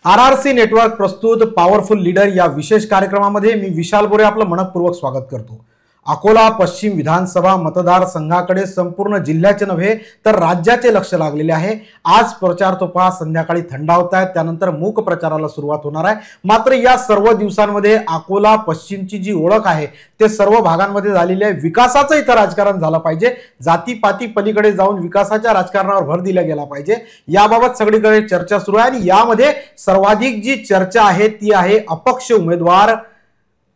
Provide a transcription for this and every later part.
RRC network प्रस्तुत powerful leader या विशेष कार्यक्रमामध्ये मी विशाल बोरे आपलं मनपूर्वक स्वागत करतो। अकोला पश्चिम विधानसभा मतदारसंघाकडे संपूर्ण जिल्ह्याचे नव्हे तर राज्याचे लक्ष लागलेले आहे। आज प्रचार तोफा संध्याकाळी थंडावत आहेत, त्यानंतर मूक प्रचाराला सुरुवात होणार आहे। मात्र या सर्व दिवसांमध्ये अकोला पश्चिमची जी ओळख आहे ते सर्व भागांमध्ये झालेली आहे। विकासाचं इथं राजकारण झालं पाहिजे, जातीपाती पलीकडे जाऊन विकासाच्या राजकारणावर भर दिला गेला पाहिजे, याबाबत सगळीकडे चर्चा सुरू आहे। आणि यामध्ये सर्वाधिक जी चर्चा आहे ती आहे अपक्ष उमेदवार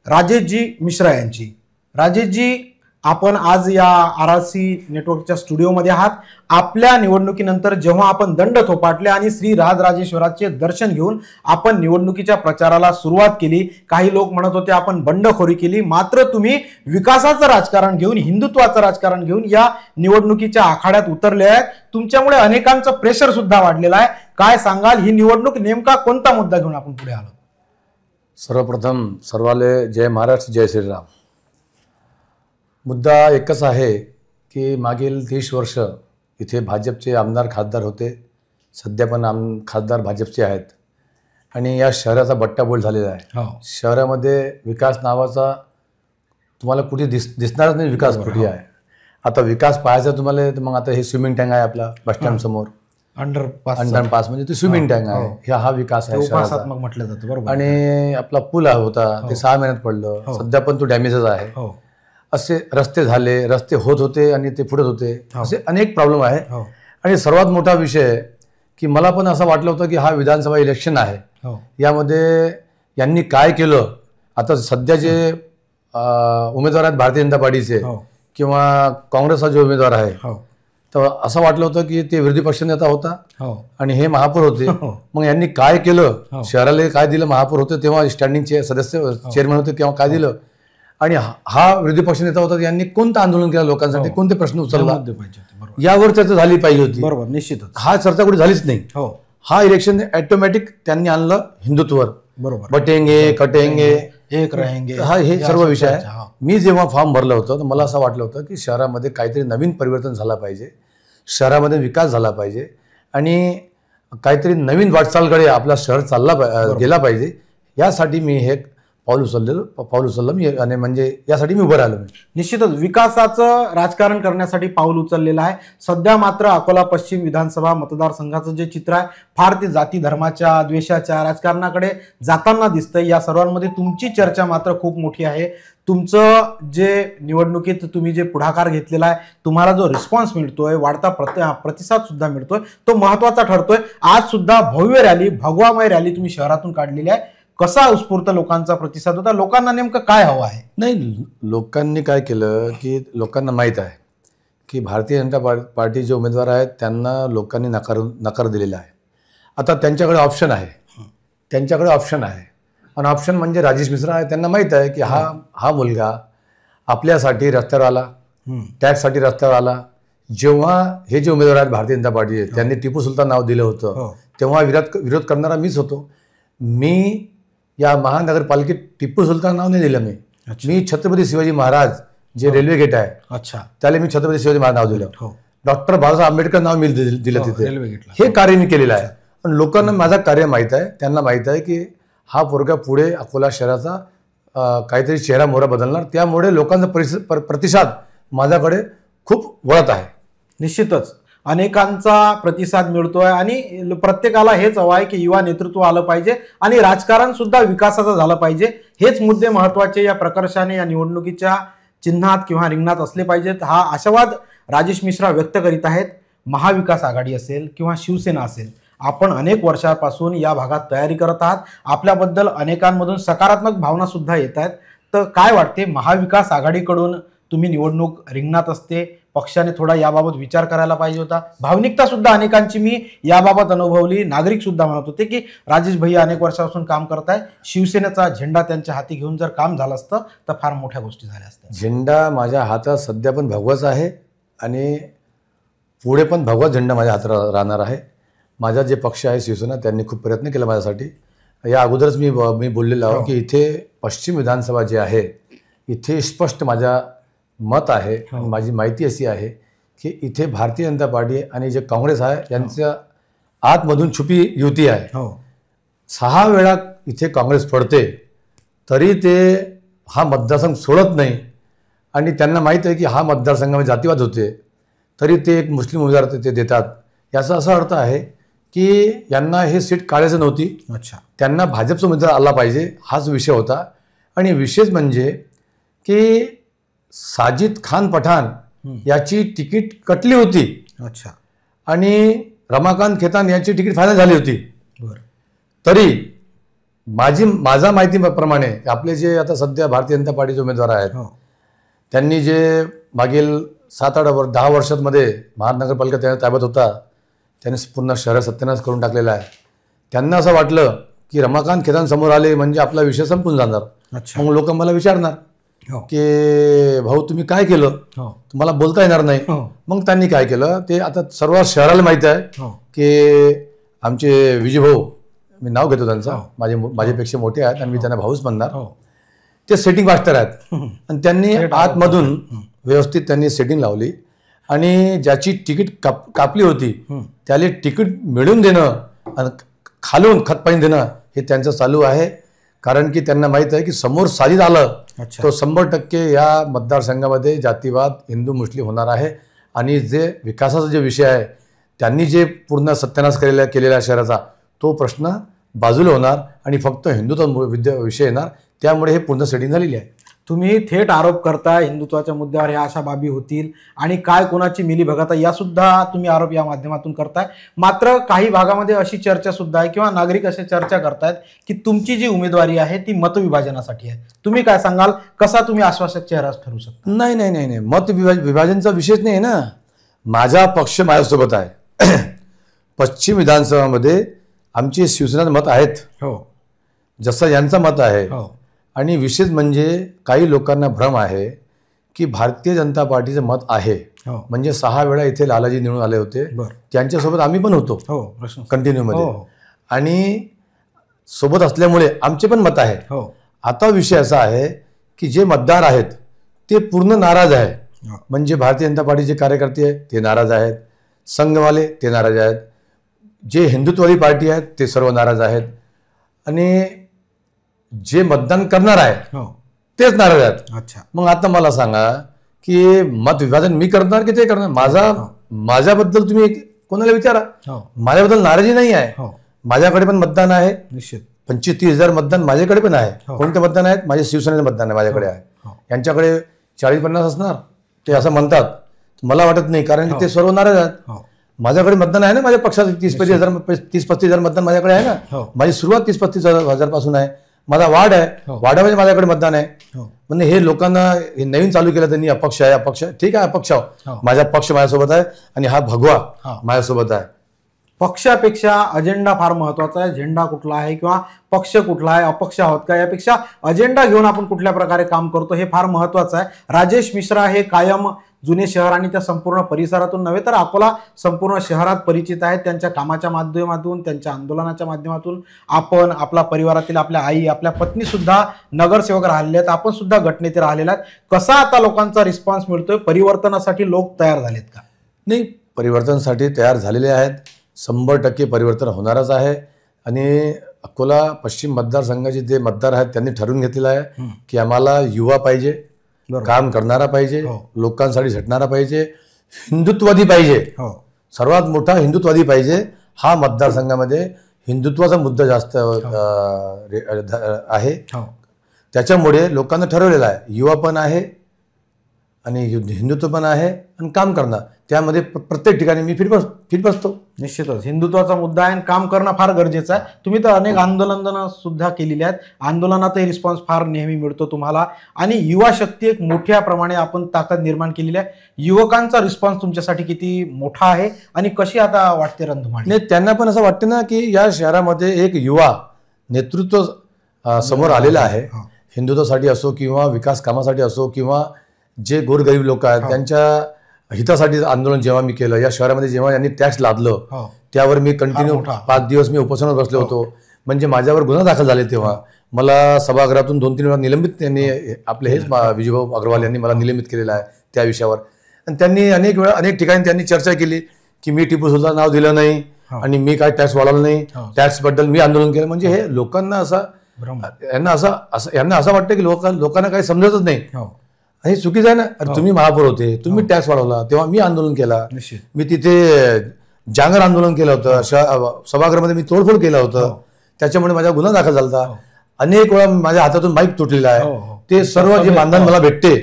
राजेशजी मिश्रा यांची। राजेशजी, आपण आज या आरआरसी नेटवर्कच्या स्टुडिओमध्ये आहात। आपल्या निवडणुकीनंतर जेव्हा आपण दंड थोपाटले आणि श्री राजराजेश्वराचे दर्शन घेऊन आपण निवडणुकीच्या प्रचाराला सुरुवात केली, काही लोक म्हणत होते आपण बंडखोरी केली, मात्र तुम्ही विकासाचं राजकारण घेऊन, हिंदुत्वाचं राजकारण घेऊन या निवडणुकीच्या आखाड्यात उतरले आहेत। तुमच्यामुळे अनेकांचं प्रेशर सुद्धा वाढलेलं आहे। काय सांगाल, ही निवडणूक नेमका कोणता मुद्दा घेऊन आपण पुढे आलो? सर्वप्रथम सर्वाले जय महाराष्ट्र, जय श्रीराम। मुद्दा एकच आहे की मागील 30 वर्ष इथे भाजपचे आमदार खासदार होते, सध्या पण खासदार भाजपचे आहेत आणि या शहराचा बट्टाबोल झालेला आहे। शहरामध्ये विकास नावाचा तुम्हाला कुठे दिसणारच नाही। विकास कुठे आहे? आता विकास पाहायचा तुम्हाला तर मग आता हे स्विमिंग टँक आहे आपला बस स्टँड समोर, अंडरपास म्हणजे ते स्विमिंग टँक आहे, हा विकास आहे शहराचा म्हटलं जातं, बरोबर। आणि आपला पूल होता ते 6 महिन्यात पडलं, सध्या पण तो डॅमेजच आहे। असे रस्ते झाले, रस्ते होत होते आणि ते फुटत होते, असे अनेक प्रॉब्लेम आहे। आणि सर्वात मोठा विषय की मला पण असं वाटलं होतं की हा विधानसभा इलेक्शन आहे, यामध्ये यांनी काय केलं। आता सध्या जे उमेदवार आहेत भारतीय जनता पार्टीचे किंवा काँग्रेसचा जो उमेदवार आहे, तर असं वाटलं होतं की ते विरोधी पक्षनेता होता आणि हे महापौर होते। मग यांनी काय केलं, शहराला काय दिलं? महापौर होते तेव्हा स्टँडिंग सदस्य चेअरमन होते तेव्हा काय दिलं? आणि हा विरोधी पक्षनेता होता, यांनी कोणतं आंदोलन केलं लोकांसाठी, कोणते प्रश्न उचलला, यावर चर्चा झाली पाहिजे होती। बरोबर, निश्चितच हा चर्चा कुठे झालीच नाही। हा इलेक्शन ऑटोमॅटिक त्यांनी आणलं हिंदुत्वावर, बरोबर, बटेंगे कटेंगे एक रहेंगे, हा हे सर्व विषय आहे। मी जेव्हा फॉर्म भरलं होतं तर मला असं वाटलं होतं की शहरामध्ये काहीतरी नवीन परिवर्तन झाला पाहिजे, शहरामध्ये विकास झाला पाहिजे आणि काहीतरी नवीन वाटचालकडे आपला शहर चालला गेला पाहिजे, यासाठी मी हे पाऊल उचललं आणि म्हणजे यासाठी मी उभं राहिलो। निश्चितच विकासाचं राजकारण करण्यासाठी पाऊल उचललेलं आहे। सध्या मात्र अकोला पश्चिम विधानसभा मतदारसंघाचं जे चित्र आहे फार ते जाती धर्माच्या द्वेषाच्या राजकारणाकडे जाताना दिसतंय। या सर्वांमध्ये तुमची चर्चा मात्र खूप मोठी आहे। तुमचं जे निवडणुकीत तुम्ही जे पुढाकार घेतलेला आहे, तुम्हाला जो रिस्पॉन्स मिळतोय, वाढता प्रतिसाद सुद्धा मिळतोय, तो महत्वाचा ठरतोय। आज सुद्धा भव्य रॅली, भगवामय रॅली तुम्ही शहरातून काढलेली आहे। कसा उत्स्फूर्त लोकांचा प्रतिसाद होता? लोकांना नेमकं काय हवं आहे? नाही, लोकांनी काय केलं की लोकांना माहीत आहे की भारतीय जनता पार्टी जे उमेदवार आहेत त्यांना लोकांनी नकार दिलेला आहे। आता त्यांच्याकडे ऑप्शन आहे, आणि ऑप्शन म्हणजे राजेश मिश्रा आहे। त्यांना माहीत आहे की हा मुलगा आपल्यासाठी रस्त्यावर आला, टॅक्ससाठी रस्त्यावर आला। जेव्हा हे जे उमेदवार आहेत भारतीय जनता पार्टीचे, त्यांनी टिपू सुलतान नाव दिलं होतं, तेव्हा विरोध करणारा मीच होतो। मी या महानगरपालिकेत टिपू सुलतान नाव नाही दिलं, मी छत्रपती शिवाजी महाराज जे रेल्वे गेट आहे त्याला मी छत्रपती शिवाजी महाराज नाव दिलं। डॉक्टर बाबासाहेब आंबेडकर नाव मी दिलं तिथे। हे कार्य मी केलेलं आहे पण लोकांना माझं कार्य माहीत आहे। त्यांना माहीत आहे की हा पोरगा पुढे अकोला शहराचा काहीतरी चेहरा मोहरा बदलणार, त्यामुळे लोकांचा प्रतिसाद माझ्याकडे खूप वळत आहे। निश्चितच अनेकांचा प्रतिसाद मिळतोय आणि प्रत्येकाला हेच हवं आहे की युवा नेतृत्व आलं पाहिजे आणि राजकारण सुद्धा विकासाचं झालं पाहिजे। हेच मुद्दे महत्वाचे या प्रकर्षाने या निवडणुकीच्या चिन्हात किंवा रिंगणात असले पाहिजेत, हा आशावाद राजेश मिश्रा व्यक्त करीत आहेत। महाविकास आघाडी असेल किंवा शिवसेना असेल, आपण अनेक वर्षांपासून या भागात तयारी करत आहात, आपल्याबद्दल अनेकांमधून सकारात्मक भावना सुद्धा येत आहेत। तर काय वाटते, महाविकास आघाडीकडून तुम्ही निवडणूक रिंगणात असते, पक्षाने थोडा याबाबत विचार करायला पाहिजे होता? भावनिकता सुद्धा अनेकांची मी याबाबत अनुभवली। नागरिक सुद्धा म्हणत होते की राजेश भैया अनेक वर्षापासून काम करत आहे, शिवसेनेचा झेंडा त्यांच्या हाती घेऊन जर काम झालं असतं तर फार मोठ्या गोष्टी झाल्या असत्या। झेंडा माझ्या हातात सध्या पण भगवाच आहे आणि पुढे पण भगवाच झेंडा माझ्या हातात राहणार आहे। माझा जे पक्ष आहे शिवसेना, त्यांनी खूप प्रयत्न केला माझ्यासाठी। या अगोदरच मी बोललेलो आहे की इथे पश्चिम विधानसभा जे आहे, इथे स्पष्ट माझा मत आहे, माझी माहिती अशी आहे की इथे भारतीय जनता पार्टी आणि जे काँग्रेस आहे यांच्या आतमधून छुपी युती आहे। 6 वेळा इथे काँग्रेस पडते तरी ते हा मतदारसंघ सोडत नाही आणि त्यांना माहीत आहे की हा मतदारसंघामध्ये जातीवाद होते तरी ते एक मुस्लिम उमेदवार ते देतात. याचा असा अर्थ आहे की यांना हे सीट काढायचं नव्हती. अच्छा. त्यांना भाजपचा उमेदवार आला पाहिजे हाच विषय होता. आणि विशेष म्हणजे की साजिद खान पठाण याची तिकीट कटली होती. अच्छा. आणि रमाकांत खेतान यांची तिकीट फायनल झाली होती. बरं. तरी माझा माहितीप्रमाणे आपले जे आता सध्या भारतीय जनता पार्टीचे उमेदवार आहेत त्यांनी जे मागील 7-8-10 वर्षांमध्ये महानगरपालिका त्यांच्या ताब्यात होता त्यांनी पूर्ण शहर सत्यानाश करून टाकलेला आहे. त्यांना असं वाटलं की रमाकांत खेतान समोर आले म्हणजे आपला विषय संपून जाणार. मग लोक मला विचारणार की भाऊ तुम्ही काय केलं, तुम्हाला बोलता येणार नाही. मग त्यांनी काय केलं ते आता सर्व शहराला माहीत आहे की आमचे विजयभाऊ, मी नाव घेतो त्यांचं, माझ्यापेक्षा मोठे आहेत आणि मी त्यांना भाऊच म्हणणार, ते सेटिंग मास्टर आहेत. आणि त्यांनी आतमधून व्यवस्थित त्यांनी सेटिंग लावली आणि ज्याची तिकीट कापली होती त्याला तिकीट मिळवून देणं आणि खालून खतपाणी देणं हे त्यांचं चालू आहे. कारण की त्यांना माहीत आहे की समोर साजिद आलं तो 100% या मतदारसंघामध्ये जातीवाद हिंदू मुस्लिम होणार आहे. आणि जे विकासाचा जे विषय आहे त्यांनी जे पूर्ण सत्यानाश केलेला शहराचा तो प्रश्न बाजूला होणार आणि फक्त हिंदुत्व विषय येणार. त्यामुळे हे पूर्ण सेटिंग झालेली आहे. तुम्ही थेट आरोप करताय हिंदुत्वाच्या मुद्द्यावर ह्या अशा बाबी होतील आणि काय कोणाची मिलीभगत आहे या सुद्धा तुम्ही आरोप या माध्यमातून करताय. मात्र काही भागामध्ये अशी चर्चा सुद्धा आहे किंवा नागरिक अशी चर्चा करतायत की तुमची जी उमेदवारी आहे ती मतविभाजनासाठी आहे. तुम्ही काय सांगाल, कसा तुम्ही आश्वासक चेहरा ठरू शकता? नाही नाही नाही नाही, मत विभाजनचा विषयच नाही ना. माझा पक्ष माझ्यासोबत आहे. पश्चिम विधानसभामध्ये आमची शिवसेना मत आहेत जसं यांचं मत आहे. आणि विशेष म्हणजे काही लोकांना भ्रम आहे की भारतीय जनता पार्टीचं मत आहे म्हणजे 6 वेळा इथे लालाजी निवडून आले होते त्यांच्यासोबत आम्ही पण होतो कंटिन्यू मध्ये आणि सोबत असल्यामुळे आमचे पण मत आहे. आता विषय असा आहे की जे मतदार आहेत ते पूर्ण नाराज आहे. म्हणजे भारतीय जनता पार्टीचे कार्यकर्ते ते नाराज आहेत, संघवाले ते नाराज आहेत, जे हिंदुत्ववादी पार्टी आहेत ते सर्व नाराज आहेत आणि जे मतदान करणार आहे तेच नाराज आहेत. अच्छा. मग आता मला सांगा की मत विभाजन मी करणार की ते करणार? माझ्याबद्दल तुम्ही कोणाला विचारा, माझ्याबद्दल नाराजी नाही आहे. माझ्याकडे पण मतदान आहे, निश्चित 25-30 हजार मतदान माझ्याकडे पण आहे. कोणते मतदान आहेत? माझे शिवसेनेचे मतदान आहे माझ्याकडे आहे. यांच्याकडे 40-50 असणार ते असं म्हणतात, मला वाटत नाही कारण की ते सर्व नाराज आहेत. माझ्याकडे मतदान आहे ना, माझ्या पक्षात 30-35 हजार मतदान माझ्याकडे आहे ना. माझी सुरुवात 30-35 हजार पासून आहे. माझा वार्ड आहे, वार्डामध्ये माझ्याकडे मतदान आहे. म्हणजे हे लोकांना हे नवीन चालू केलं त्यांनी अपक्ष आहे अपक्ष, ठीक आहे अपक्ष माझा पक्ष माझ्यासोबत आहे आणि हा भगवा माझ्यासोबत आहे. पक्षापेक्षा अजेंडा फार महत्वाचा आहे. झेंडा कुठला आहे किंवा पक्ष कुठला आहे, अपक्ष आहोत का, यापेक्षा अजेंडा घेऊन आपण कुठल्या प्रकारे काम करतो हे फार महत्वाचं आहे. राजेश मिश्रा हे कायम जुने शहर आणि त्या संपूर्ण परिसरातून नव्हे तर अकोला संपूर्ण शहरात परिचित आहेत. त्यांच्या कामाच्या माध्यमातून, त्यांच्या आंदोलनाच्या माध्यमातून आपण, आपला परिवारातील आपल्या आई, आपल्या पत्नी सुद्धा नगरसेवक राहिलेले आहेत, आपण सुद्धा गटनेते राहिलेले आहेत. कसा आता लोकांचा रिस्पॉन्स मिळतोय? परिवर्तनासाठी लोक तयार झालेत का? नाही, परिवर्तनासाठी तयार झालेले आहेत. 100% परिवर्तन होणारच आहे. आणि अकोला पश्चिम मतदारसंघाचे जे मतदार आहेत त्यांनी ठरवून घेतलेलं आहे की आम्हाला युवा पाहिजे, काम करणारा पाहिजे, लोकांसाठी झटणारा पाहिजे, हिंदुत्ववादी पाहिजे, सर्वात मोठा हिंदुत्ववादी पाहिजे. हा मतदारसंघामध्ये हिंदुत्वाचा मुद्दा जास्त आहे. त्याच्यामुळे लोकांना ठरवलेलं आहे युवा पण आहे आणि हिंदुत्व पण आहे आणि काम करणं, त्यामध्ये प्रत्येक ठिकाणी मी फिट बसतो. निश्चितच हिंदुत्वाचा मुद्दा आहे आणि काम करणं फार गरजेचं आहे. तुम्ही तर अनेक आंदोलनं सुद्धा केलेली आहेत, आंदोलनातही रिस्पॉन्स फार नेहमी मिळतो तुम्हाला आणि युवा शक्ती एक मोठ्या प्रमाणे आपण ताकद निर्माण केलेली आहे. युवकांचा रिस्पॉन्स तुमच्यासाठी किती मोठा आहे आणि कशी आता वाटते रणधुमाळी? नाही, त्यांना पण असं वाटतं ना की या शहरामध्ये एक युवा नेतृत्व समोर आलेलं आहे. हिंदुत्वासाठी असो किंवा विकास कामासाठी असो किंवा जे गोरगरीब लोक आहेत त्यांच्या हितासाठी आंदोलन जेव्हा मी केलं या शहरामध्ये, जेव्हा यांनी टॅक्स लादलं त्यावर मी कंटिन्यू 5 दिवस मी उपोषणावर बसलो होतो. म्हणजे माझ्यावर गुन्हा दाखल झाले तेव्हा मला सभागृहातून 2-3 वेळा निलंबित, त्यांनी आपले हेच विजयभाऊ अग्रवाल यांनी मला निलंबित केलेलं आहे त्या विषयावर. आणि त्यांनी अनेक ठिकाणी त्यांनी चर्चा केली की मी टिपू सुलतान नाव दिलं नाही आणि मी काय टॅक्स वाढवला नाही, टॅक्स बद्दल मी आंदोलन केलं. म्हणजे हे लोकांना यांना असं वाटतं की लोकांना काही समजतच नाही. हे चुकीचं आहे ना. तुम्ही महापौर होते, तुम्ही टॅक्स वाढवला, तेव्हा मी आंदोलन केला. मी तिथे जागर आंदोलन केलं होतं, सभागृहामध्ये मी तोडफोड केलं होतं, त्याच्यामुळे माझा गुन्हा दाखल झाला होता. अनेक वेळा माझ्या हातातून बाईक तुटलेला आहे. ते सर्व जे मानधन मला भेटते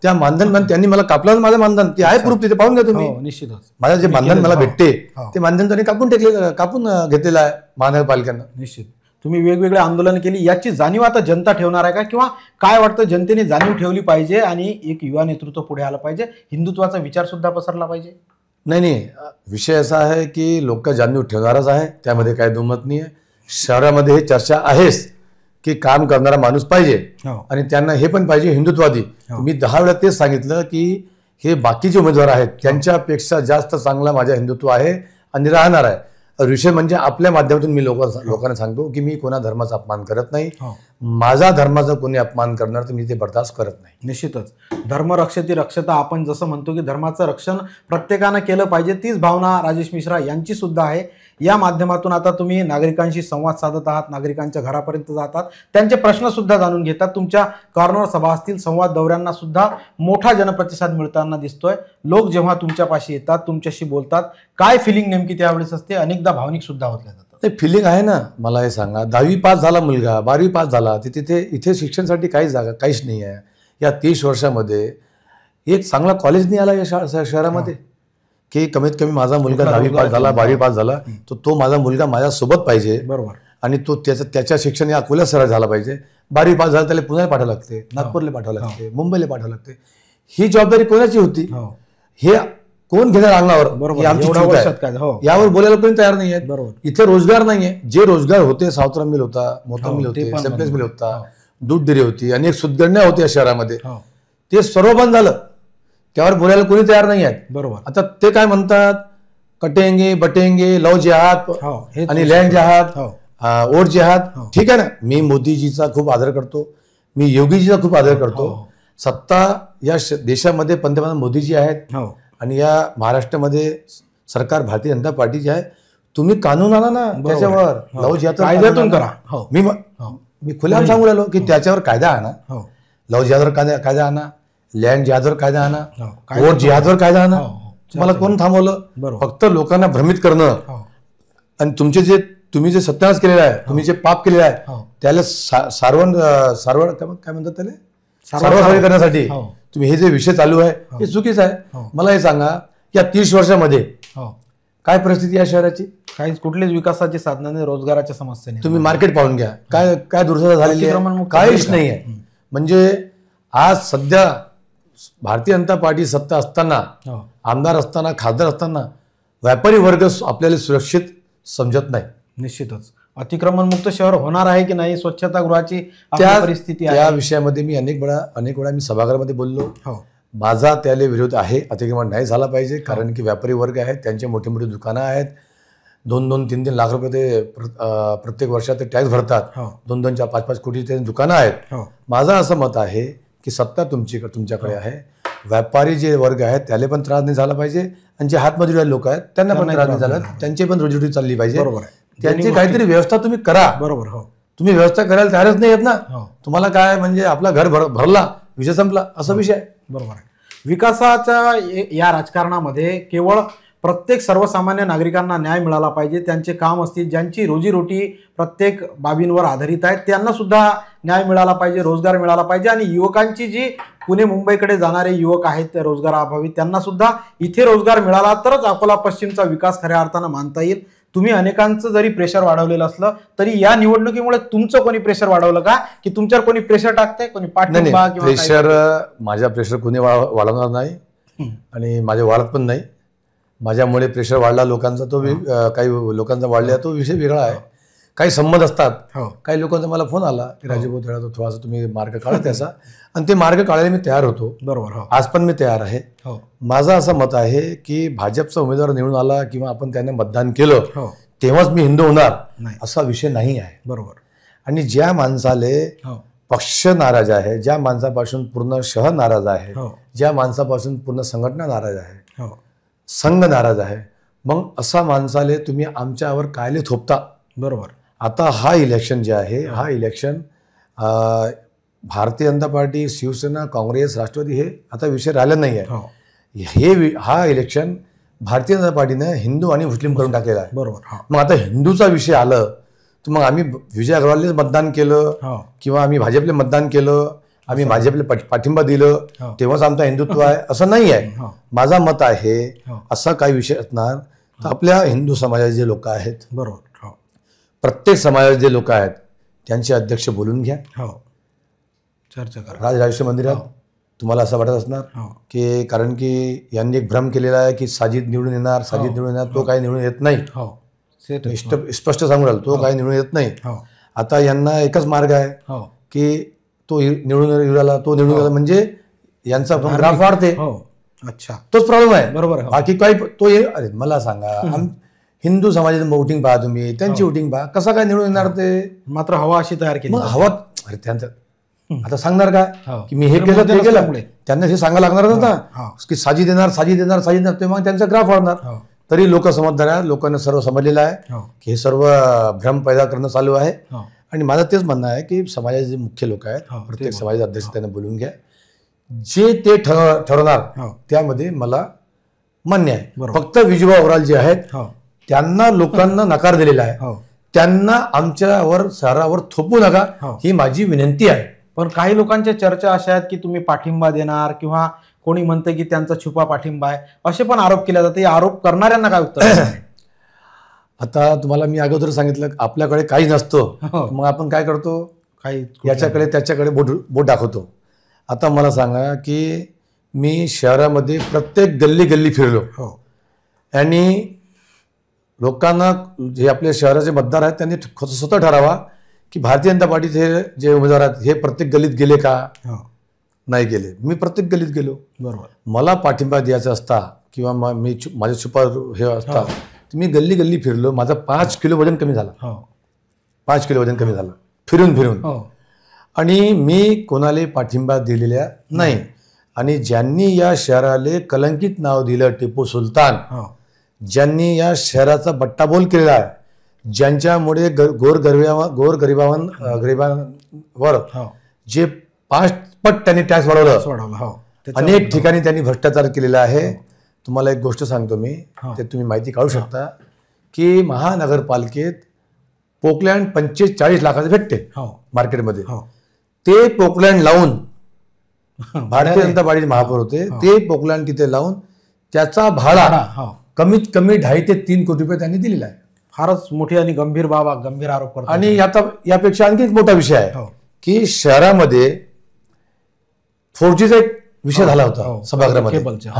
त्या मानधन त्यांनी मला कापलं. माझं मानधन ते आहे प्रूफ, तिथे पाहून घ्या तुम्ही. निश्चितच माझं जे मानधन मला भेटते ते मानधन त्यांनी कापून घेतलेलं आहे महानगरपालिकेनं. निश्चित तुम्ही वेगवेगळे आंदोलन केली, याची जाणीव आता जनता ठेवणार आहे का, किंवा काय वाटतं जनतेने जाणीव ठेवली पाहिजे आणि एक युवा नेतृत्व पुढे आलं पाहिजे, हिंदुत्वाचा विचार सुद्धा पसरला पाहिजे? नाही, विषय असा आहे की लोक जाणीव ठेवणारच आहे, त्यामध्ये काही दुमत नाही आहे. शहरामध्ये हे चर्चा आहेच की काम करणारा माणूस पाहिजे आणि त्यांना हे पण पाहिजे हिंदुत्ववादी. मी 10 वेळा तेच सांगितलं की हे बाकीचे उमेदवार आहेत त्यांच्यापेक्षा जास्त चांगला माझा हिंदुत्व आहे आणि राहणार आहे. विषय म्हणजे आपल्या माध्यमातून मी लोकांना सांगतो की मी कोणा धर्माचा अपमान करत नाही. माझा धर्माचा कोणी अपमान करणार तर मी ते बर्दाश्त करत नाही. निश्चितच धर्म रक्षती रक्षता, आपण जसं म्हणतो की धर्माचं रक्षण प्रत्येकानं केलं पाहिजे, तीच भावना राजेश मिश्रा यांची सुद्धा आहे. या माध्यमातून आता तुम्ही नागरिकांशी संवाद साधत आहात, नागरिकांच्या घरापर्यंत जातात, त्यांचे प्रश्न सुद्धा जाणून घेतात. तुमच्या कॉर्नर सभा असतील, संवाद दौऱ्यांना सुद्धा मोठा जनप्रतिसाद मिळताना दिसतोय. लोक जेव्हा तुमच्यापाशी येतात, तुमच्याशी बोलतात, काय फिलिंग नेमकी त्यावेळेस असते? अनेकदा भावनिक सुद्धा होतल्या जातात. ते फिलिंग आहे ना. मला हे सांगा, 10वी पास झाला मुलगा, 12वी पास झाला, इथे शिक्षणासाठी काहीच जागा काहीच नाही आहे. या 30 वर्षामध्ये एक चांगला कॉलेज नाही आला या शहरामध्ये की कमीत कमी माझा मुलगा 10वी पास झाला, 12वी पास झाला, तो माझा मुलगा माझ्यासोबत पाहिजे. बरोबर. आणि तो त्याच्या शिक्षण या अकोला शहरात झाला पाहिजे. 12वी पास झाला त्याला पुण्याला पाठवावं लागते, नागपूरला पाठवावं लागते, मुंबईला पाठवावं लागते. ही जबाबदारी कोणाची होती? हे कोण घेणार अंगणावर? यावर बोलायला कोणी तयार नाही आहे. इथे रोजगार नाहीये. जे रोजगार होते, सावत्रा मिल होता, मोता मिल होते, सेम्प्लेस मिल होता, दूध डेअरी होती, अनेक सुदगण्या होत्या शहरामध्ये, ते सर्व बंद झालं. त्यावर बोलायला कोणी तयार नाही आहेत. बरोबर. आता ते काय म्हणतात, कटेंगे बटेंगे, लव जिहाद आणि लँड जिहाद, वोट जिहाद. ठीक आहे ना, मी मोदीजीचा खूप आदर करतो, मी योगीजीचा खूप आदर करतो. सत्ता या देशामध्ये पंतप्रधान मोदीजी आहेत आणि या महाराष्ट्रामध्ये सरकार भारतीय जनता पार्टीची आहे. तुम्ही कानून आणा ना त्याच्यावर, लव जिहाद कायद्यातून करा. मी खुलेआम सांगू राहिलो की त्याच्यावर कायदा आणा. लव जिहादवर कायदा आणा, लँड जिहादवर कायदा आणा, वोट जिहादवर कायदा आणा. तुम्हाला कोण थांबवलं? फक्त लोकांना भ्रमित करणं आणि तुम्ही जे सत्यानाश केलेला आहे, तुम्ही जे पाप केलेलं आहे त्याला सारवण काय म्हणतात त्याला, सारवासारवी करण्यासाठी तुम्ही हे जे विषय चालू आहे हे चुकीचं आहे. मला हे सांगा, या 30 वर्षामध्ये काय परिस्थिती आहे शहराची? काहीच, कुठलीच विकासाची साधनं नाही, रोजगाराच्या समस्या नाही. तुम्ही मार्केट पाहून घ्या, काय दुर्दशा झालेली आहे, काहीच नाही आहे. म्हणजे आज सध्या भारतीय जनता पार्टी सत्ता असताना, आमदार असताना, खासदार असताना व्यापारी वर्ग आपल्याला सुरक्षित समजत नाही. निश्चितच अतिक्रमणमुक्त शहर होणार आहे की नाही, स्वच्छतागृहाची परिस्थिती त्या विषयामध्ये मी अनेक वेळा मी सभागृहामध्ये बोललो. माझा त्याला विरोध आहे. अतिक्रमण नाही झाला पाहिजे, कारण की व्यापारी वर्ग आहेत, त्यांचे मोठे मोठे दुकानं आहेत, 2-2, 3-3 लाख रुपये ते प्रत्येक वर्षात ते टॅक्स भरतात, 2-2, 4-5 कोटी ते दुकानं आहेत. माझं असं मत आहे की सत्ता तुमच्याकडे आहे, व्यापारी जे वर्ग आहेत त्याला पण त्रास नाही झाला पाहिजे आणि जे हातमजुरी लोक आहेत त्यांना पण त्रास नाही झाला, त्यांची पण रोजीरोटी चालली पाहिजे. बरोबर आहे. त्यांची काहीतरी व्यवस्था तुम्ही करा. बरोबर. तुम्ही व्यवस्था करायला तयारच नाही आहेत ना. तुम्हाला काय म्हणजे आपला घर भरला, विषय संपला, असा विषय आहे. बरोबर आहे. विकासाच्या या राजकारणामध्ये केवळ प्रत्येक सर्वसामान्य नागरिकांना न्याय मिळाला पाहिजे. त्यांचे काम असतील, ज्यांची रोजीरोटी प्रत्येक बाबींवर आधारित आहे, त्यांना सुद्धा न्याय मिळाला पाहिजे, रोजगार मिळाला पाहिजे. आणि युवकांची जी पुणे मुंबईकडे जाणारे युवक आहेत रोजगाराअभावी, त्यांना सुद्धा इथे रोजगार मिळाला तरच अकोला पश्चिमचा विकास खऱ्या अर्थानं मानता येईल. तुम्ही अनेकांचं जरी प्रेशर वाढवलेलं असलं तरी या निवडणुकीमुळे तुमचं कोणी प्रेशर वाढवलं का, की तुमच्यावर कोणी प्रेशर टाकतंय, कोणी पाठिंबा किंवा प्रेशर? माझ्या प्रेशर कोणी वाढवणार नाही आणि माझे वाढत पण नाही. माझ्यामुळे प्रेशर वाढला लोकांचा, तो काही लोकांचा वाढला तो विषय वेगळा आहे. काही संबंध असतात. काही लोकांचा मला फोन आला की राजूभाऊ थोडासा तुम्ही मार्ग काढा त्याचा, आणि ते मार्ग काढायला मी तयार होतो. बरोबर. आज पण मी तयार आहे. माझं असं मत आहे की भाजपचा उमेदवार निवडून आला किंवा आपण त्याने मतदान केलं तेव्हाच मी हिंदू होणार असा विषय नाही आहे. बरोबर. आणि ज्या माणसाले पक्ष नाराज आहे, ज्या माणसापासून पूर्ण शहर नाराज आहे, ज्या माणसापासून पूर्ण संघटना नाराज आहे, संघ नाराज आहे, मग असा माणसाले तुम्ही आमच्यावर कायले थोपता. बरोबर. आता हा इलेक्शन जे आहे, हा इलेक्शन भारतीय जनता पार्टी, शिवसेना, काँग्रेस, राष्ट्रवादी हे आता विषय राहिला नाही आहे. हा इलेक्शन भारतीय जनता पार्टीनं हिंदू आणि मुस्लिम करून टाकलेला आहे. बरोबर. मग आता हिंदूचा विषय आलं तर मग आम्ही विजय अग्रवालनेच मतदान केलं किंवा आम्ही भाजपला मतदान केलं, आम्ही भाजपला पाठिंबा दिलं तेव्हाच आमचा हिंदुत्व आहे असं नाही आहे. माझा मत आहे असा काही विषय असणार तर आपल्या हिंदू समाजाचे जे लोक आहेत, बरोबर, प्रत्येक समाजाचे जे लोक आहेत त्यांचे अध्यक्ष बोलून घ्या, चर्चा करा. राजराजेश्वर मंदिरात तुम्हाला असं वाटत असणार की कारण की यांनी एक भ्रम केलेला आहे की साजिद निवडून येणार, साजिद निवडून येणार, तो काही निवडून येत नाही. स्पष्ट सांगू राहिलो, तो काही निवडून येत नाही. आता यांना एकच मार्ग आहे की तो निवडून येऊ राहिला, तो निवडून येऊ, म्हणजे यांचा ग्राफ वाढते. अच्छा, तोच प्रॉब्लेम आहे. बरोबर. बाकी काही तो अरे मला सांगा, हिंदू समाजाची वोटिंग पहा तुम्ही, त्यांची वोटिंग पहा, कसं काय निवडून येणार ते. मात्र हवा अशी तयार केली. हवा अरे त्यांचं आता सांगणार काय की मी हे केलं ते केलं, त्यांना हे सांगायला लागणारच ना की साजिद येणार, साजिद येणार, साजिद येणार, तेव्हा त्यांचा ग्राफ वाढणार. तरी लोक समजदार आहेत, लोकांना सर्व समजलेलं आहे की हे सर्व भ्रम पैदा करणं चालू आहे. आणि माझं तेच म्हणणं आहे की समाजाचे जे मुख्य लोक आहेत, प्रत्येक समाजाचे अध्यक्ष त्यांना बोलून घ्या, जे ते ठरवणार त्यामध्ये मला मान्य आहे. फक्त विजय अग्रवाल जे आहेत त्यांना लोकांना नकार दिलेला आहे, त्यांना आमच्यावर शहरावर थोपू नका ही माझी विनंती आहे. पण काही लोकांच्या चर्चा अशा आहेत की तुम्ही पाठिंबा देणार किंवा कोणी म्हणते की त्यांचा छुपा पाठिंबा आहे, असे पण आरोप केले जाते. आरोप करणाऱ्यांना काय उत्तर? आता तुम्हाला मी अगोदर सांगितलं आपल्याकडे काही नसतं, मग आपण काय करतो, काही याच्याकडे त्याच्याकडे बोट दाखवतो. आता मला सांगा की मी शहरामध्ये प्रत्येक गल्ली गल्ली फिरलो आणि लोकांना जे आपल्या शहराचे मतदार आहेत त्यांनी स्वतः ठरावा की भारतीय जनता पार्टीचे जे उमेदवार आहेत हे प्रत्येक गल्लीत गेले का, नाही गेले. मी प्रत्येक गल्लीत गेलो. बरोबर. मला पाठिंबा द्यायचा असता किंवा मी माझे छुपा हे असता तर मी गल्ली गल्ली फिरलो. माझा 5 किलो वजन कमी झाला, 5 किलो वजन कमी झालं फिरून फिरून. आणि मी कोणाला पाठिंबा दिलेला नाही. आणि ज्यांनी या शहराला कलंकित नाव दिलं, टिपू सुलतान, ज्यांनी या शहराचा बट्टाबोल केलेला आहे, ज्यांच्यामुळे गरिबांवर जे 5 पट त्यांनी टॅक्स वाढवलं, अनेक ठिकाणी त्यांनी भ्रष्टाचार केलेला आहे. तुम्हाला एक गोष्ट सांगतो मी, ते तुम्ही माहिती काढू शकता की महानगरपालिकेत पोकलँड 45 लाखाचे भेटते मार्केटमध्ये. ते पोकलँड लावून भारतीय जनता पार्टीचे महापौर होते, ते पोकलँड तिथे लावून त्याचा भाडा कमीत कमी 2.5 ते 3 कोटी रुपये त्यांनी दिलेला आहे. फारच मोठी आणि गंभीर गंभीर आरोप करतात. आणि आता यापेक्षा आणखी एक मोठा विषय आहे की शहरामध्ये 4Gचा एक विषय झाला होता सभागृहामध्ये.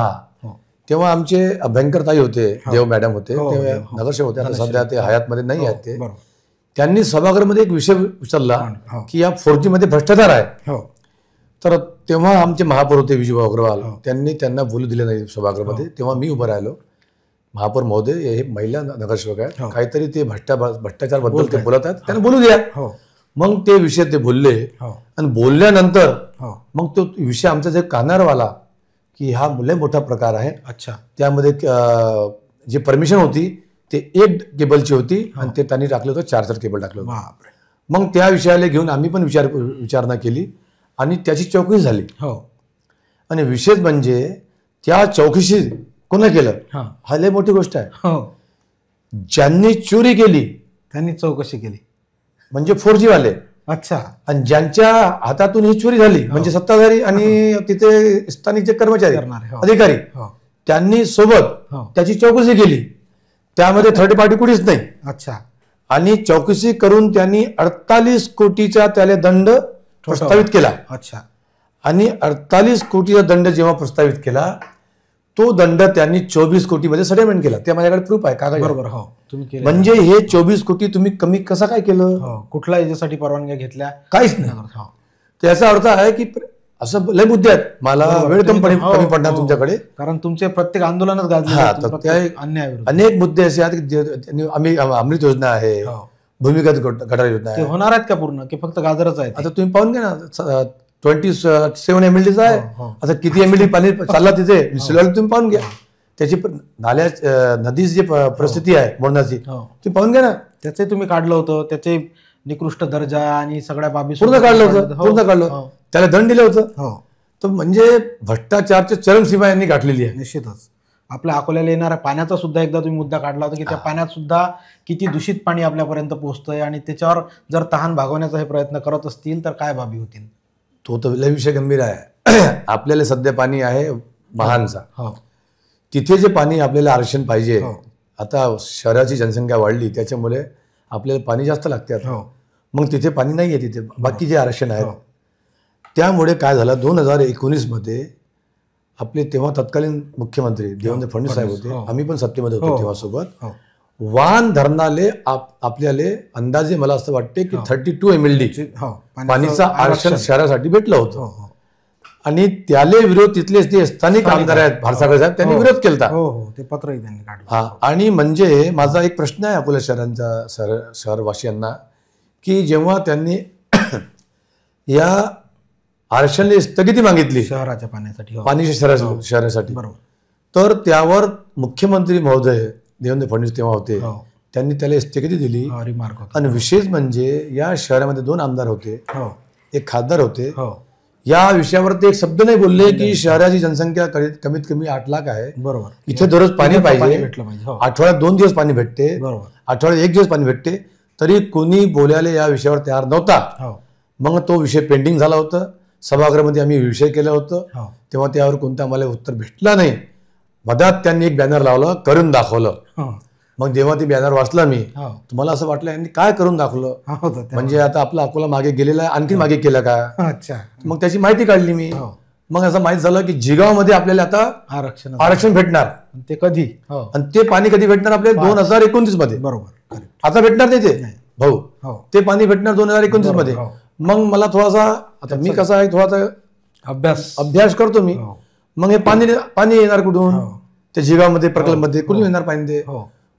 तेव्हा आमचे अभ्यंकरताई होते, देव मॅडम होते, ते नगरसेवक होते, आता सध्या ते हयातमध्ये नाही आहेत ते. त्यांनी सभागृहामध्ये एक विषय विचारला की या 4G मध्ये भ्रष्टाचार आहे. तर तेव्हा आमचे महापौर होते विजय अग्रवाल, त्यांनी त्यांना बोलू दिले नाही सभागृहामध्ये. तेव्हा मी उभं राहिलो, महापौर महोदय हे महिला नगरसेवक आहेत, काहीतरी ते भ्रष्टाचार बद्दल ते बोलत आहेत, त्यांना बोलू द्या. मग ते विषय ते बोलले आणि बोलल्यानंतर मग तो विषय आमचा जे कानारवाला की हा लय मोठा प्रकार आहे. अच्छा. त्यामध्ये जे परमिशन होती ते 1 केबलची होती आणि ते त्यांनी टाकलं होतं 4 केबल टाकलं होतं. मग त्या विषयाला घेऊन आम्ही पण विचारणा केली आणि त्याची चौकशी झाली. आणि विशेष म्हणजे त्या चौकशी कोणा केलं, हा लय मोठी गोष्ट आहे. ज्यांनी चोरी केली त्यांनी चौकशी केली, म्हणजे 4G वाले. अच्छा. आणि ज्यांच्या हातातून ही चोरी झाली म्हणजे सत्ताधारी आणि तिथे स्थानिक जे कर्मचारी अधिकारी, त्यांनी सोबत त्याची चौकशी केली. त्यामध्ये थर्ड पार्टी कुठेच नाही. अच्छा. आणि चौकशी करून त्यांनी 48 कोटीचा त्याला दंड प्रस्तावित केला. अच्छा. आणि 48 कोटीचा दंड जेव्हा प्रस्तावित केला तो दंड त्यांनी 24 कोटीमध्ये सेटलमेंट केला. ते माझ्याकडे प्रूफ आहे कागद. बरोबर. हो, तुम्ही म्हणजे हे 24 कोटी तुम्ही कमी कसं काय केलं, कुठल्या याच्यासाठी परवानग्या घेतल्या, काहीच नाही. त्याचा अर्थ आहे की असं लय मुद्दे आहेत. मला वेळ कमी पडणार तुमच्याकडे, कारण तुमचे प्रत्येक आंदोलनच गाजले. अनेक मुद्दे असे आहेत की आम्ही अमृत योजना आहे, भूमिगत गटार योजना आहे, होणार आहेत का पूर्ण की फक्त गाजरच आहे? आता तुम्ही पाहून घ्या ना, 27 MLDचा आहे. आता किती MLD पाणी चालला तिथे तुम्ही पाहून घ्या. त्याची नाल्या नदीची जी परिस्थिती आहे मोडण्याची ती पाहून घ्या ना. त्याचे तुम्ही काढलं होतं, त्याचे निकृष्ट दर्जा आणि सगळ्या बाबी पूर्ण काढलं होतं, पूर्ण काढलं, त्याला दंड दिलं होतं. तर म्हणजे भ्रष्टाचारची चरमसीमा यांनी गाठलेली आहे. निश्चितच. आपल्या अकोल्याला येणाऱ्या पाण्याचा सुद्धा एकदा तुम्ही मुद्दा काढला होता की त्या पाण्यात सुद्धा किती दूषित पाणी आपल्यापर्यंत पोहोचतंय आणि त्याच्यावर जर तहान भागवण्याचा हे प्रयत्न करत असतील तर काय बाबी होतील. तो तर लय विषय गंभीर आहे. आपल्याला सध्या पाणी आहे महानचा, तिथे जे पाणी आपल्याला आरक्षण पाहिजे. आता शहराची जनसंख्या वाढली त्याच्यामुळे आपल्याला पाणी जास्त लागते आता. मग तिथे पाणी नाही आहे, तिथे बाकी जे आरक्षण आहेत. त्यामुळे काय झालं 2019 मध्ये आपले तेव्हा तत्कालीन मुख्यमंत्री देवेंद्र फडणवीस साहेब होते, आम्ही पण सत्तेमध्ये होतो तेव्हा सोबत. वान धरणाले आपल्याला अंदाजे मला असं वाटते की 32 MLD पाणीचं आरक्षण शहरासाठी भेटलं होतं. आणि त्याले विरोध तिथले जे स्थानिक आमदार आहेत भारसागर साहेब त्यांनी विरोध केला. ते पत्रही त्यांनी काढलं. आणि म्हणजे माझा एक प्रश्न आहे अकोला शहरवासियांना की जेव्हा त्यांनी या आरक्षणाला स्थगिती मागितली शहराच्या पाण्यासाठी, पाणीच्या शहरासाठी, तर त्यावर मुख्यमंत्री महोदय देवेंद्र फडणवीस तेव्हा होते, त्यांनी त्याला स्थगिती दिली. आणि विशेष म्हणजे या शहरामध्ये 2 आमदार होते, एक खासदार होते. या विषयावर ते एक शब्द नाही बोलले की शहराची जनसंख्या कमीत कमी 8 लाख आहे, बरोबर, इथे दररोज पाणी पाहिजे, आठवड्यात 2 दिवस पाणी भेटते, आठवड्यात 1 दिवस पाणी भेटते, तरी कोणी बोलायला या विषयावर तयार नव्हता. मग तो विषय पेंडिंग झाला होता. सभागृहामध्ये आम्ही विषय केलं होतं, तेव्हा त्यावर कोणतं आम्हाला उत्तर भेटलं नाही. मधात त्यांनी एक बॅनर लावलं, करून दाखवलं. मग जेव्हा ते बॅनर वाचला मी, तुम्हाला असं वाटलं यांनी काय करून दाखवलं, म्हणजे आता आपला अकोला मागे गेलेला आहे, आणखी मागे केलं का. मग त्याची माहिती काढली मी. मग असं माहित झालं की जिगाव मध्ये आपल्याला आता आरक्षण भेटणार. ते कधी, आणि ते पाणी कधी भेटणार आपल्याला 2029 मध्ये, बरोबर. आता भेटणार नाही ते भाऊ, ते पाणी भेटणार 2029 मध्ये. मग मला थोडासा, आता मी कसा आहे थोडासा अभ्यास करतो मी. मग हे पाणी येणार कुठून, त्या जिगावमध्ये प्रकल्पमध्ये कुठून येणार पाणी ते.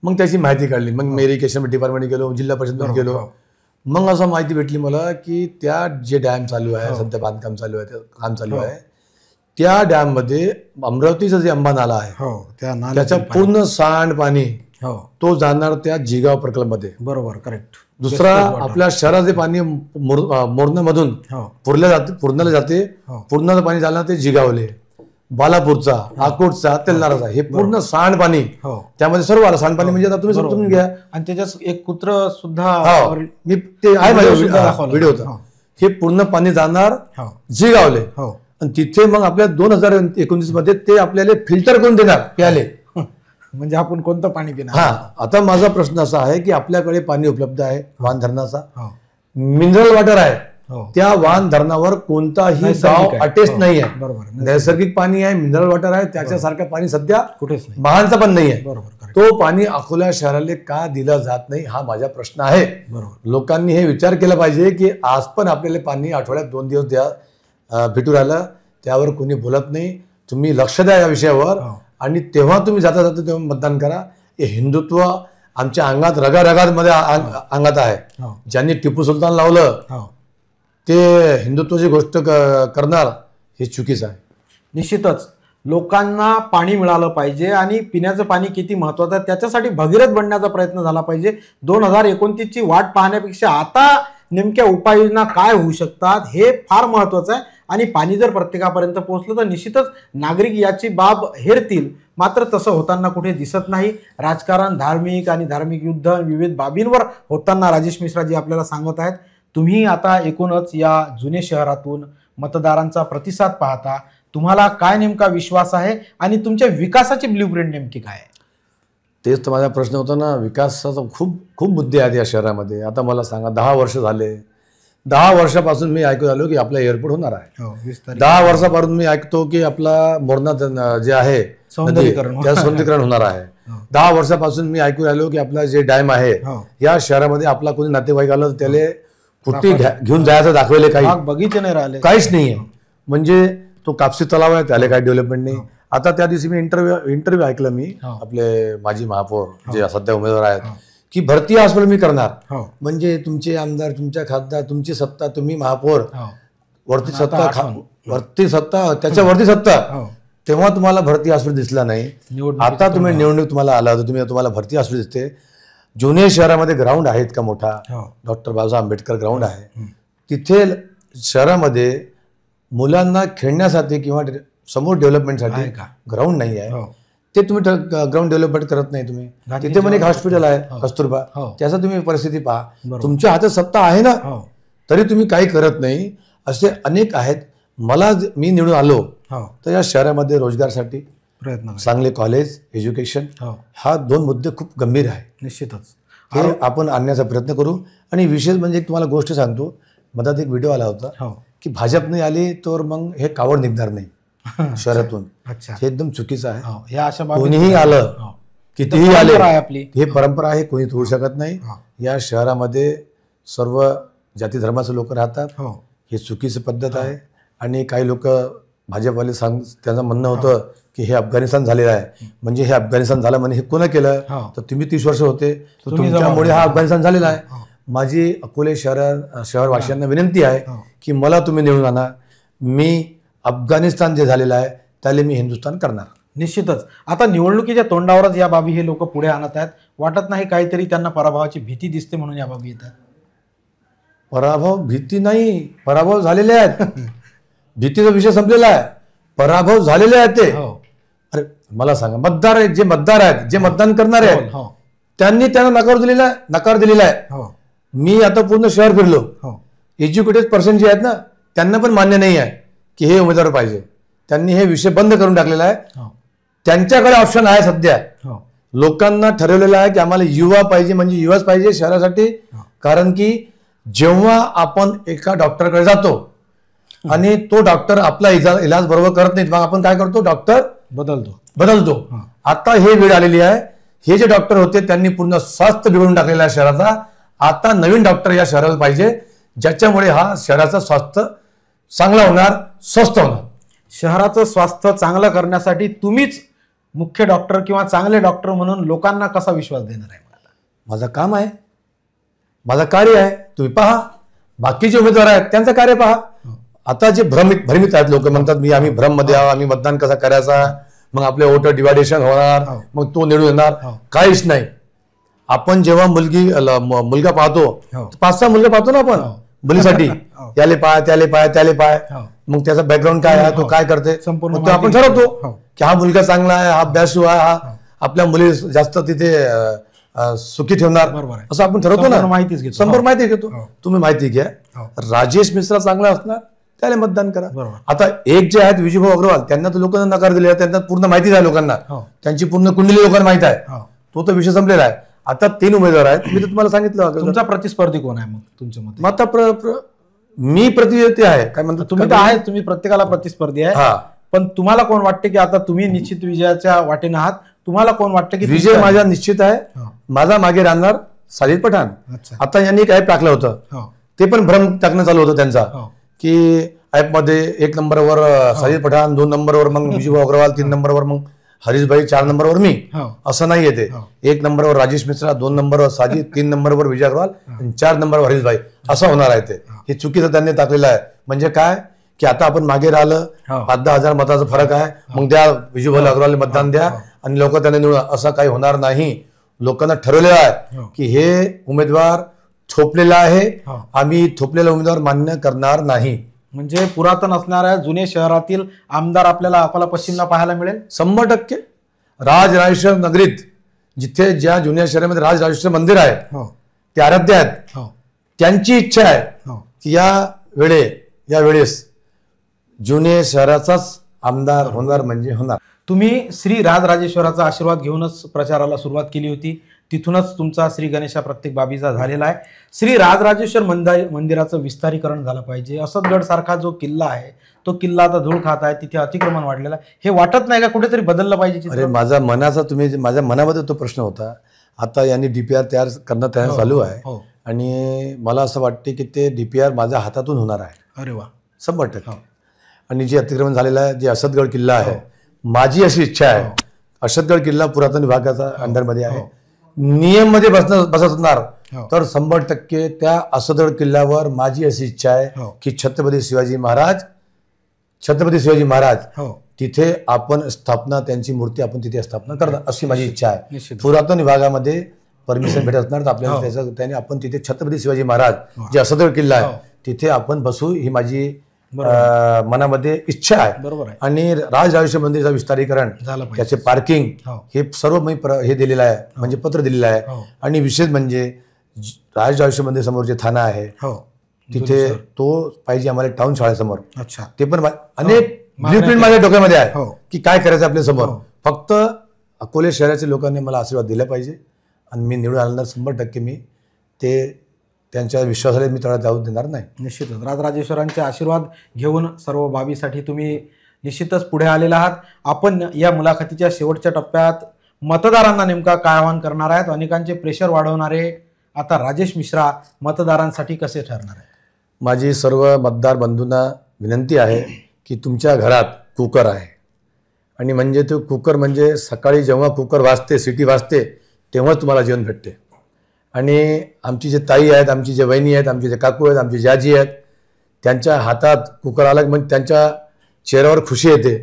मग त्याची माहिती काढली. मग मी इरिगेशन डिपार्टमेंट गेलो, जिल्हा परिषदेमध्ये गेलो. मग असं माहिती भेटली मला की त्या जे डॅम चालू आहे सध्या बांधकाम चालू आहे, काम चालू आहे, त्या डॅम मध्ये अमरावतीचा जे अंबा नाला आहे त्याचं पूर्ण सांड पाणी तो जाणार त्या जिगाव प्रकल्पमध्ये, बरोबर, करेक्ट. दुसरा आपल्या शहराचे पाणी मोरणामधून पूर्णाला जाते, पूर्णाचं पाणी जाणार ते जिगावले, बालापूरचा, अकोटचा, तेलनाराचा, हे पूर्ण सांडपाणी. त्यामध्ये सर्व आलं सांडपाणी. म्हणजे आता तुम्ही समजून घ्या. आणि त्याच्यात एक कुत्र सुद्धा मी ते आहे माझ्या व्हिडिओ. हे पूर्ण पाणी जाणार जिगावले, आणि तिथे मग आपल्या 2029 मध्ये ते आपल्याला फिल्टर करून देणार प्याले. म्हणजे आपण कोणतं पाणी पिणार. आता माझा प्रश्न असा आहे की आपल्याकडे पाणी उपलब्ध आहे वान धरणाचा, मिनरल वॉटर आहे. त्या वान धरणावर कोणताही गाव अटेस्ट नाही आहे, बरोबर. नैसर्गिक पाणी आहे, मिनरल वॉटर आहे. त्याच्यासारखं पाणी सध्या कुठेच नाही, महानचं पण नाही आहे, बरोबर. तो पाणी अकोला शहराला का दिला जात नाही हा माझा प्रश्न आहे, बरोबर. लोकांनी हे विचार केला पाहिजे की आज पण आपल्याला पाणी आठवड्यात 2 दिवस भेटू राहिलं, त्यावर कोणी बोलत नाही. तुम्ही लक्ष द्या या विषयावर. आणि तेव्हा तुम्ही जाता तेव्हा मतदान करा. हे हिंदुत्व आमच्या अंगात रगारगामध्ये अंगात आहे. ज्यांनी टिपू सुलतान लावलं ते हिंदुत्वाची गोष्ट करणार हे चुकीचं आहे. निश्चितच लोकांना पाणी मिळालं पाहिजे आणि पिण्याचं पाणी किती महत्वाचं आहे त्याच्यासाठी भगीरथ बनण्याचा प्रयत्न झाला पाहिजे. 2029 ची वाट पाहण्यापेक्षा आता नेमक्या उपाययोजना काय होऊ शकतात हे फार महत्वाचं आहे. आणि पाणी जर प्रत्येकापर्यंत पोहोचलं तर निश्चितच नागरिक याची बाब हेरतील. मात्र तसं होताना कुठे दिसत नाही. राजकारण, धार्मिक युद्ध, विविध बाबींवर होताना राजेश मिश्राजी आपल्याला सांगत आहेत. तुम्ही आता एकूणच या जुने शहरातून मतदारांचा प्रतिसाद पाहता, तुम्हाला काय नेमका विश्वास आहे आणि तुमच्या विकासाची ब्ल्यूप्रिंट नेमकी काय आहे? तेच तर माझा प्रश्न होता ना. विकासाचा खूप मुद्दे आहेत या शहरामध्ये. आता मला सांगा, 10 वर्ष झाले, 10 वर्षापासून मी ऐकू आलो की आपला एअरपोर्ट होणार आहे. 10 वर्षापासून मी ऐकतो की आपला मोरणा जे आहे सौंदर्यीकरण होणार आहे. 10 वर्षापासून मी ऐकू आलो की आपला जे डॅम आहे या शहरामध्ये आपला कोणी नातेवाईक आलं त्याला कुठे घेऊन जायचं दाखवले, काही बगीचे नाही राहिले, काहीच नाहीये. म्हणजे तो कापसी तलाव आहे त्याला काही डेव्हलपमेंट नाही. आता त्या दिवशी मी इंटरव्ह्यू ऐकलं मी आपले माजी महापौर जे सध्या उमेदवार आहेत की भरती हॉस्पिटल मी करणार. म्हणजे तुमचे आमदार, तुमच्या खासदार, तुमची सत्ता, तुम्ही महापौर, वरती सत्ता त्याच्या वरती सत्ता, तेव्हा तुम्हाला भरती हॉस्पिटल दिसला नाही. आता तुम्ही निवडणूक तुम्हाला आला होता, तुम्हाला भरती हॉस्पिटल दिसते. जुने शहरामध्ये ग्राउंड आहेत का मोठा, डॉक्टर बाबासाहेब आंबेडकर ग्राउंड आहे. तिथे शहरामध्ये मुलांना खेळण्यासाठी किंवा समोर डेव्हलपमेंटसाठी ग्राउंड नाही आहे. ते तुम्ही ग्राउंड डेव्हलपमेंट करत नाही. तुम्ही तिथे पण एक हॉस्पिटल आहे कस्तुरबा, त्याचा तुम्ही परिस्थिती पहा. तुमच्या हातात सत्ता आहे ना, तरी तुम्ही काही करत नाही. असे अनेक आहेत. मी निवडून आलो तर या शहरामध्ये रोजगारसाठी प्रयत्न, चांगले कॉलेज, एज्युकेशन, हा 2 मुद्दे खूप गंभीर आहे. निश्चितच हे आपण आणण्याचा प्रयत्न करू. आणि विशेष म्हणजे तुम्हाला गोष्ट सांगतो, मधात एक व्हिडिओ आला होता की भाजप नाही आली तर मग हे कावड निघणार नाही शहरातून. हे एकदम चुकीचं आहे. कोणीही आलं, कितीही आले, हे परंपरा आहे, कोणी तोडू शकत नाही. या शहरामध्ये सर्व जाती धर्माचे लोक राहतात. हे चुकीची पद्धत आहे. आणि काही लोक भाजपवाले त्यांचं म्हणणं होतं की हे अफगाणिस्तान झालेलं आहे, म्हणजे हे अफगाणिस्तान झालं म्हणजे हे कोणा केलं, तर तुम्ही 30 वर्ष होते, तर तुमच्यामुळे हा अफगाणिस्तान झालेला आहे. माझी अकोले शहरवासियांना विनंती आहे की मला तुम्ही निवडून आणा. मी अफगाणिस्तान जे झालेलं आहे त्याला मी हिंदुस्थान करणार. निश्चितच आता निवडणुकीच्या तोंडावरच या बाबी हे लोक पुढे आणत आहेत. वाटत नाही काहीतरी त्यांना पराभवाची भीती दिसते म्हणून या बाबी येतात? भीती नाही, पराभव झालेले आहेत. भीतीचा विषय संपलेला आहे, पराभव झालेले आहेत ते. अरे मला सांगा, मतदार आहेत, जे मतदार आहेत, जे मतदान करणारे आहेत, त्यांनी त्यांना नकार दिलेला आहे. मी आता पूर्ण शहर फिरलो. एज्युकेटेड पर्सन जे आहेत ना, त्यांना पण मान्य नाही आहे की हे उमेदवार पाहिजे. त्यांनी हे विषय बंद करून टाकलेला आहे. त्यांच्याकडे ऑप्शन आहे सध्या. लोकांना ठरवलेलं आहे की आम्हाला युवा पाहिजे, म्हणजे युवाच पाहिजे शहरासाठी. कारण की जेव्हा आपण एका डॉक्टरकडे जातो आणि तो डॉक्टर आपला इलाज बरोबर करत नाही, मग आपण काय करतो, डॉक्टर बदलतो. आता हे वेळ आलेली आहे. हे जे डॉक्टर होते त्यांनी पूर्ण स्वास्थ्य बिघडून टाकलेला आहे शहराचा. आता नवीन डॉक्टर या शहराला पाहिजे, ज्याच्यामुळे हा शहराचा स्वास्थ्य चांगला होणार, स्वस्त होणार. शहराचं स्वास्थ्य चांगलं करण्यासाठी तुम्हीच मुख्य डॉक्टर किंवा चांगले डॉक्टर म्हणून लोकांना कसा विश्वास देणार आहे? माझं काम आहे, माझं कार्य आहे. तुम्ही पहा, बाकीचे उमेदवार आहेत त्यांचं कार्य पहा. आता जे भ्रमित आहेत लोक, म्हणतात आम्ही भ्रम मध्ये आहोत, आम्ही मतदान कसा करायचा, मग आपले वोटर डिवायडेशन होणार, मग तो निवडून येणार. काहीच नाही. आपण जेव्हा मुलगा पाहतो, 5-6 मुलगा पाहतो ना आपण मुलीसाठी, याले पाय, त्याले पाय, मग त्याचा बॅकग्राऊंड काय आहे, तो काय करते, संपूर्ण आपण ठरवतो की हा मुलगा चांगला आहे, हा अभ्यासू आहे, हा आपल्या मुली जास्त तिथे सुखी ठेवणार, असं आपण ठरवतो ना. संपूर्ण माहिती घेतो. तुम्ही माहिती घ्या, राजेश मिश्रा चांगला असणार त्याला मतदान करा. आता एक जे आहेत विजयभाऊ अग्रवाल, त्यांना तर लोकांना नकार दिले, त्यांना पूर्ण माहिती आहे लोकांना, त्यांची पूर्ण कुंडली लोकांना माहिती आहे. तो तर विषय संपलेला आहे. आता 3 उमेदवार आहेत. मी तर तुम्हाला सांगितलं. तुमचा प्रतिस्पर्धी कोण आहे मग तुमच्या मते? आता मी प्रतिनिधी आहे, काय म्हणतो तुम्ही तर आहे, तुम्ही प्रत्येकाला प्रतिस्पर्धी आहे. पण तुम्हाला कोण वाटते की आता तुम्ही निश्चित विजयाच्या वाटेने आहात? तुम्हाला कोण वाटतं की विजय माझा निश्चित आहे? माझा मागे राहणार साजिद पठाण. आता यांनी काय टाकलं होतं, ते पण भ्रम टाकणं चालू होतं त्यांचा, की ऍप मध्ये 1 नंबरवर साजिद पठाण, 2 नंबरवर मग विजयभाऊ अग्रवाल, 3 नंबरवर मग हरीशभाई, 4 नंबरवर मी. असं नाही येते. 1 नंबरवर राजेश मिश्रा, 2 नंबरवर साजिद, 3 नंबरवर विजय अग्रवाल आणि 4 नंबरवर हरीशभाई, असं होणार आहे. ते हे चुकीचं त्यांनी टाकलेलं आहे. म्हणजे काय की आता आपण मागे राहिलं, 5-10 हजार मताचा फरक आहे, मग द्या विजयभाऊ अग्रवाल मतदान द्या आणि लोक त्यांना निवडून, असं काही होणार नाही. लोकांना ठरवलेलं आहे की हे उमेदवार थोपलेला आहे, आम्ही थोपलेला उमेदवार मान्य करणार नाही. म्हणजे पुरातन असणाऱ्या जुने शहरातील आमदार आपल्याला अकोला पश्चिमला पाहायला मिळेल 100%. राजराजेश्वर नगरीत, जिथे ज्या जुन्या शहरामध्ये राजराजेश्वर मंदिर आहे, ते आराध्य आहेत. त्यांची इच्छा आहे की या वेळेस जुने शहराचाच आमदार होणार म्हणजे होणार. तुम्ही श्री राजराजेश्वराचा आशीर्वाद घेऊनच प्रचाराला सुरुवात केली होती. तिथूनच तुमचा श्री गणेशा प्रत्येक बाबीचा झालेला आहे. श्री राजराजेश्वर मंदिराचं विस्तारीकरण झालं पाहिजे. असदगड सारखा जो किल्ला आहे, तो किल्ला आता धूळ खात आहे, तिथे अतिक्रमण वाढलेलं आहे. हे वाटत नाही का कुठेतरी बदललं पाहिजे? अरे माझ्या मनामध्ये तो प्रश्न होता. आता यांनी DPR तयार करणं चालू आहे आणि मला असं वाटते की ते DPR माझ्या हातातून होणार आहे. अरे वा, 100%. आणि जे अतिक्रमण झालेलं आहे, जे असदगड किल्ला आहे, माझी अशी इच्छा आहे, असदगड किल्ला पुरातन विभागाचा अंडरमध्ये आहे, नियम मध्ये बसणार तर 100% त्या असदगड किल्ल्यावर माझी अशी इच्छा आहे की छत्रपती शिवाजी महाराज तिथे आपण स्थापना, त्यांची मूर्ती आपण तिथे स्थापना करणार अशी माझी इच्छा आहे. निश्चित. पुरातन विभागामध्ये परमिशन भेटत असणार तर आपल्याला त्याचं त्याने आपण तिथे छत्रपती शिवाजी महाराज जे असदगड किल्ला आहे तिथे आपण बसू ही माझी मनामध्ये इच्छा आहे. बरोबर आहे. आणि राजराजेश्वर मंदिराचं विस्तारीकरण, त्याचे पार्किंग हे सर्व मी हे दिलेलं आहे, म्हणजे पत्र दिलेलं आहे. आणि विशेष म्हणजे राजराजेश्वर मंदिर समोर जे थाना आहे तिथे तो पाहिजे आम्हाला टाउन शाळेसमोर. अच्छा. ते पण अनेक ब्ल्यूप्रिंट माझ्या डोक्यामध्ये आहे की काय करायचं आपल्या समोर. फक्त अकोले शहराच्या लोकांनी मला आशीर्वाद दिला पाहिजे आणि मी निवडून आल्यानंतर 100% मी ते त्यांच्या विश्वासाला मी तळा जाऊ देणार नाही. निश्चितच राजराजेश्वरांचे आशीर्वाद घेऊन सर्व बाबीसाठी तुम्ही निश्चितच पुढे आलेला आहात. आपण या मुलाखतीच्या शेवटच्या टप्प्यात मतदारांना नेमका काय आवाहन करणार आहेत? अनेकांचे प्रेशर वाढवणारे आता राजेश मिश्रा मतदारांसाठी कसे ठरणार आहे? माझी सर्व मतदार बंधूंना विनंती आहे की तुमच्या घरात कुकर आहे आणि म्हणजे तो कुकर म्हणजे सकाळी जेव्हा कुकर वाजते, सिटी वाजते तेव्हाच तुम्हाला जेवण भेटते. आणि आमची जे ताई आहेत, आमची जे वहिनी आहेत, आमचे जे काकू आहेत, आमची जे आजी आहेत, त्यांच्या हातात कुकर आला मग त्यांच्या चेहऱ्यावर खुशी येते.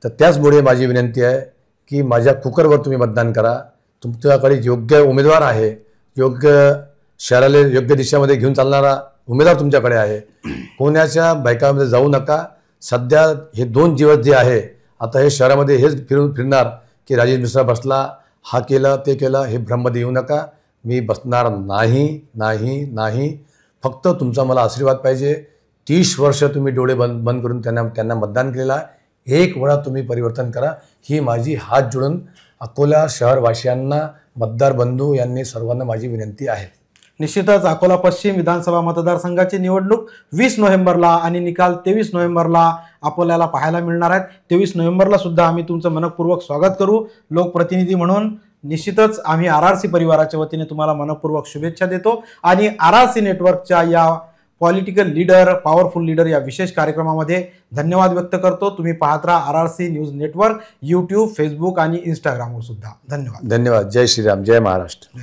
तर त्याचमुळे माझी विनंती आहे की माझ्या कुकरवर तुम्ही मतदान करा. तुमच्याकडे योग्य उमेदवार आहे, योग्य शहराला योग्य दिशेमध्ये घेऊन चालणारा उमेदवार तुमच्याकडे आहे. कोणाच्या बायकामध्ये जाऊ नका. सध्या हे 2 दिवस जे आहे आता हे शहरामध्ये हेच फिरणार की राजेश मिश्रा बसला, हा केलं, ते केलं, हे भ्रममध्ये येऊ नका. मी बसणार नाही नाही नाही. फक्त तुमचा मला आशीर्वाद पाहिजे. 30 वर्ष तुम्ही डोळे बंद करून त्यांना मतदान केलेलं आहे. 1 वेळा तुम्ही परिवर्तन करा ही माझी हात जोडून अकोला शहरवासियांना, मतदार बंधू यांनी सर्वांना माझी विनंती आहे. निश्चितच अकोला पश्चिम विधानसभा मतदारसंघाची निवडणूक 20 नोव्हेंबरला आणि निकाल 23 नोव्हेंबरला आपल्याला पाहायला मिळणार आहेत. 23 नोव्हेंबरला सुद्धा आम्ही तुमचं मनपूर्वक स्वागत करू. लोकप्रतिनिधी म्हणून निश्चितच आम्ही RRC परिवाराच्या वतीने तुम्हाला मनपूर्वक शुभेच्छा देतो. आणि RRC नेटवर्कच्या या पॉलिटिकल लीडर, पॉवरफुल लीडर या विशेष कार्यक्रमामध्ये धन्यवाद व्यक्त करतो. तुम्ही पाहत राहा RRC news network, YouTube, Facebook आणि Instagramवर सुद्धा. धन्यवाद. धन्यवाद. जय श्रीराम, जय महाराष्ट्र.